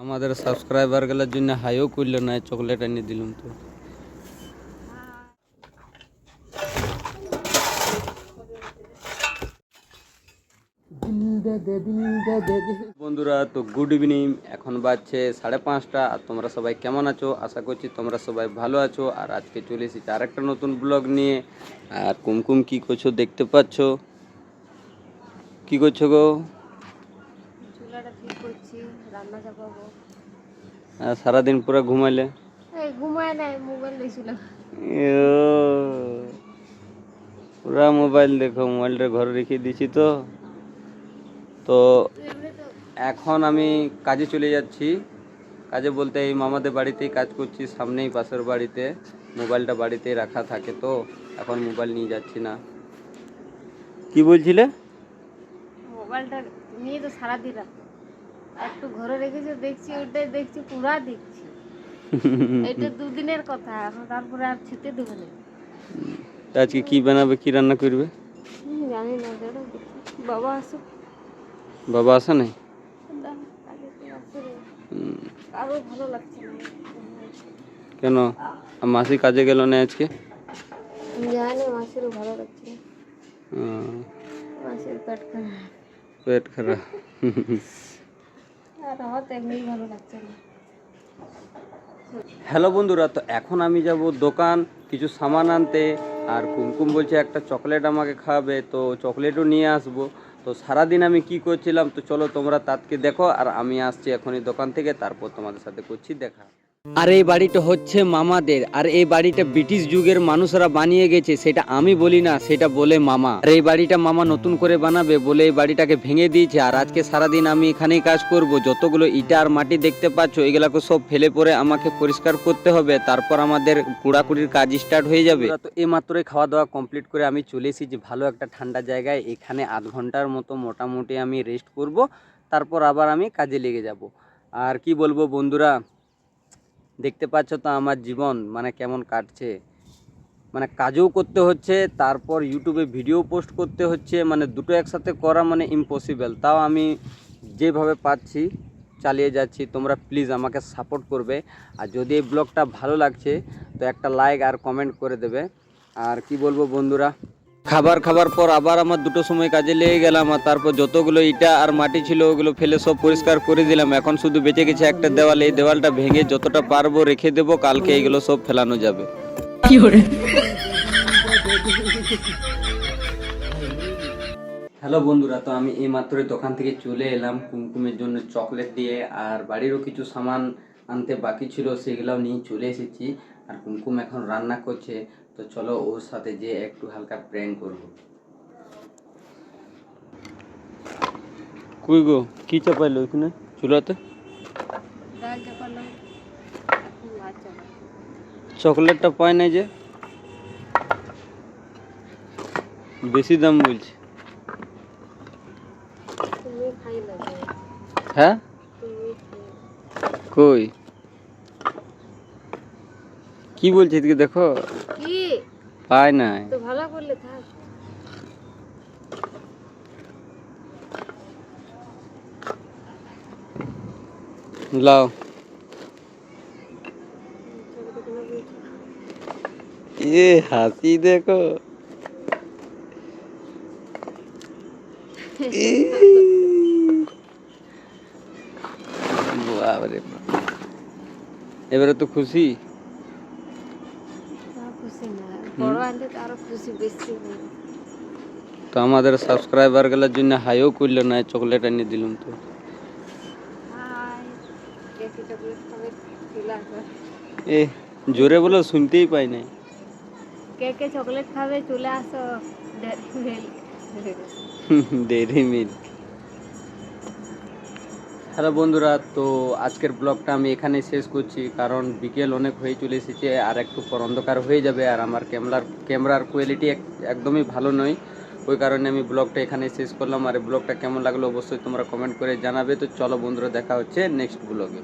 আমাদের সাবস্ক্রাইবার গুলোর জন্য হাইও করলো না, চকলেট এনে দিলাম তো। বন্ধুরা তো গুড ইভিনিং, এখন বাজছে 5:30 আর তোমরা সবাই কেমন আছো? আশা করছি তোমরা সবাই ভালো আছো। আর আজকে চলে এসেছি আর একটা নতুন ব্লগ নিয়ে। আর কুমকুম কি করছো দেখতে পাচ্ছ। কি করছো গো? চুলাটা ঠিক করছি, রান্না চাপাবো। আর সারাদিন পুরো ঘুমাইলে? এই ঘুমায় নাই, মোবাইল দেখছিলাম। পুরা মোবাইল দেখো, মোবাইলটা ঘরে রেখে দিয়েছি তো। তো এখন আমি কাজে চলে যাচ্ছি। কাজে বলতে এই মামাদের বাড়িতেই কাজ করছি, সামনেই পাশের বাড়িতে। মোবাইলটা বাড়িতেই রাখা থাকে তো, এখন মোবাইল নিয়ে যাচ্ছি না। কি বলছিলে? মোবাইলটা নিয়ে তো সারাদিন রাখো, একটু ঘরে রেখেছি, দেখছি ওইটাই দেখছি, পুরা দেখছি। এটা দুদিনের কথা, এখন তারপরে আর খেতে দেবে না। আজকে কি বানাবে, কি রান্না করবে? জানি না, দাঁড়াও বাবা আসুক। বাবা আসে নাই? কারো ভালো লাগছে না। কেন, মাসি কাজে গেল না আজকে? জানি, মাসিরও ভালো লাগছে না। মাসির পেট খারাপ। পেট খারাপ। আর আমার তো এমনি ভালো লাগছে না। হ্যালো বন্ধুরা, তো এখন আমি যাব দোকান কিছু সামান আনতে। আর কুমকুম বলছে একটা চকলেট আমাকে খাওয়াবে, তো চকলেটও নিয়ে আসবো। তো সারাদিন আমি কি করছিলাম তো চলো তোমরা তাকে দেখো। আর আমি আসছি এখনই দোকান থেকে, তারপর তোমাদের সাথে করছি দেখা। আর এই বাড়িটা হচ্ছে মামাদের, আর এই বাড়িটা ব্রিটিশ যুগের মানুষরা বানিয়ে গেছে, সেটা আমি বলি না, সেটা বলে মামা। আর এই বাড়িটা মামা নতুন করে বানাবে বলে এই বাড়িটাকে ভেঙে দিয়েছে। আর আজকে সারাদিন আমি এখানেই কাজ করব। যতগুলো ইটা আর মাটি দেখতে পাচ্ছ এগুলাকে সব ফেলে পরে আমাকে পরিষ্কার করতে হবে, তারপর আমাদের কুড়াকুড়ির কাজ স্টার্ট হয়ে যাবে। তো এই মাত্রই খাওয়া দাওয়া কমপ্লিট করে আমি চলে এসেছি ভালো একটা ঠান্ডা জায়গায়। এখানে আধ ঘন্টার মতো মোটামুটি আমি রেস্ট করব, তারপর আবার আমি কাজে লেগে যাব। আর কি বলবো বন্ধুরা, দেখতে পাচ্ছ তো আমার জীবন মানে কেমন কাটছে। মানে কাজও করতে হচ্ছে, তারপর ইউটিউবে ভিডিও পোস্ট করতে হচ্ছে, মানে দুটো একসাথে করা মানে ইম্পসিবল। তাও আমি যেভাবে পাচ্ছি চালিয়ে যাচ্ছি। তোমরা প্লিজ আমাকে সাপোর্ট করবে। আর যদি এই ব্লগটা ভালো লাগছে তো একটা লাইক আর কমেন্ট করে দেবে। আর কি বলবো বন্ধুরা, খাবার পর আবার আমার 2টোর সময় কাজে লেগে গেলাম। আর তারপর যতগুলো ইটা আর মাটি ছিল ওগুলো ফেলে সব পরিষ্কার করে দিলাম। এখন শুধু বেঁচে গেছে একটা দেওয়াল, এই দেওয়ালটা ভেঙে যতটা পারবো রেখে দেবো, কালকে এগুলো সব ফেলানো যাবে। হ্যালো বন্ধুরা, তো আমি এই মাত্রই দোকান থেকে চলে এলাম কুমকুমের জন্য চকলেট দিয়ে। আর বাড়িরও কিছু সামান আনতে বাকি ছিল, সেগুলোও নিয়ে চলে এসেছি। আর কুমকুম এখন রান্না করছে, তো চলো ওর সাথে যে একটু হালকা প্র্যাঙ্ক করব। কই গো, কি চাপাইলো ওইখানে চুলাতে? ডাল চাপালাম, এখন ভাত চাপাবো। চকলেটটা পায় নাই যে, বেশি দাম বলছে। তুমি খাই না যে, হ্যাঁ তুমি খাই। কই কি বলছে এদিকে দেখো, কি পায় নাই। তো ভালো করলে থাক। লাও, এ হাসি দেখো। বাবারে বাপ। এবারে তো খুশি? খুশি না, বড় আনতে তো আরো খুশি বেশি। তো আমাদের সাবস্ক্রাইবার গুলোর জন্য হাইও করলো না, চকলেট এনে দিলাম তো। হাই, কেকে চকলেট খাবে চলে আসো। এ জোরে বলো, শুনতেই পাই নাই। কেকে চকলেট খাবে চলে আসো। Dairy milk. হ্যালো বন্ধুরা, তো আজকের ব্লগটা আমি এখানে শেষ করছি, কারণ বিকেল অনেক হয়ে চলে এসেছে আর একটু পর অন্ধকার হয়ে যাবে। আর আমার ক্যামেরার কোয়ালিটি একদমই ভালো নয়, ওই কারণে আমি ব্লগটা এখানে শেষ করলাম। আর ব্লগটা কেমন লাগলো অবশ্যই তোমরা কমেন্ট করে জানাবে। তো চলো বন্ধুরা, দেখা হচ্ছে নেক্সট ব্লগে।